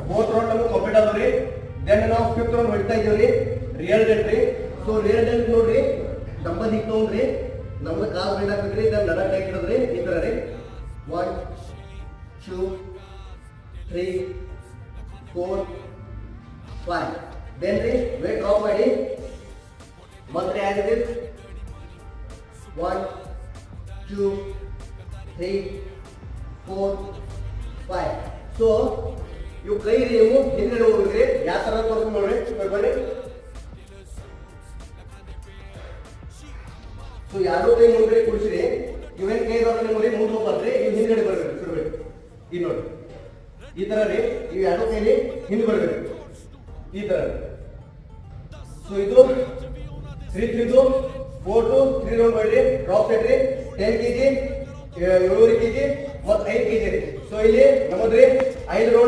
4th round ನಮಗೆ complete ಆದವ್ರಿ. Then ನಾವು 5th round ಹೊಡಿತಾ ಇದ್ದೀವ್ರಿ ರಿಯಲ್ ಡೆಂಟ್ ರೀ. ಸೊ ರಿಯಲ್ ಡೆಂಟ್ ನೋಡ್ರಿ ಡಂಬಲ್ ಹಿಂಗ್ ತಗೊಂಡ್ರಿ ನಮ್ದು ಕಾಲ್ ಬೈಡ್ ಹಾಕ್ಬೇಕ್ರಿ. ದೆನ್ ನಡ ಟೈಕ್ ಹಿಡಿದ್ರಿ ಈ ತರ ರೀ 1 2 3 4 5. ದೆನ್ ರೀ ವೇಟ್ ಡ್ರಾಪ್ ಮಾಡಿ ಮತ್ತೆ ಆಸ್ ಇಟ್ ಇಸ್ 1 2 3 4 5. ಸೊ ಇವು ಕೈ ನೀವು ಹಿಂದ್ಗಡೆ ಹೋಗ್ರಿ ಯಾವ ತರ ತೋರಿಸ್ಕೊಂಡು ನೋಡ್ರಿ ಬರ್ರಿ. ಸೊ ಯಾರು ಕೈ ಮುಂದ್ಗಡೆ ಕುಡಿಸಿರಿ ಇವೇನ್ ಕೈ ನೋಡ್ರಿ ಮುಂದೆ ಹೋಗ್ಬಾರ್ದ್ರಿ. ಇವ್ ಹಿಂದ್ಗಡೆ ಬರ್ಬೇಕು ಸುರ್ಬೇಕು ಈ ನೋಡಿ ಈ ತರ ರೀ. ಇವ್ ಯಾರು ಕೈಲಿ ಹಿಂದೆ ಬರ್ಬೇಕು ಈ ತರ. ಸೊ ಇದು 3 3 4 to 3 ರೌಂಡ್ ಮಾಡ್ರಿ. ಡ್ರಾಪ್ ಸೆಟ್ ರೀ 10 kg 7 kg ಮತ್ತು 5 kg ರೀ. ಸೊ ಇಲ್ಲಿ ನಮ್ಮದ್ರಿ 5 ರೌಂಡ್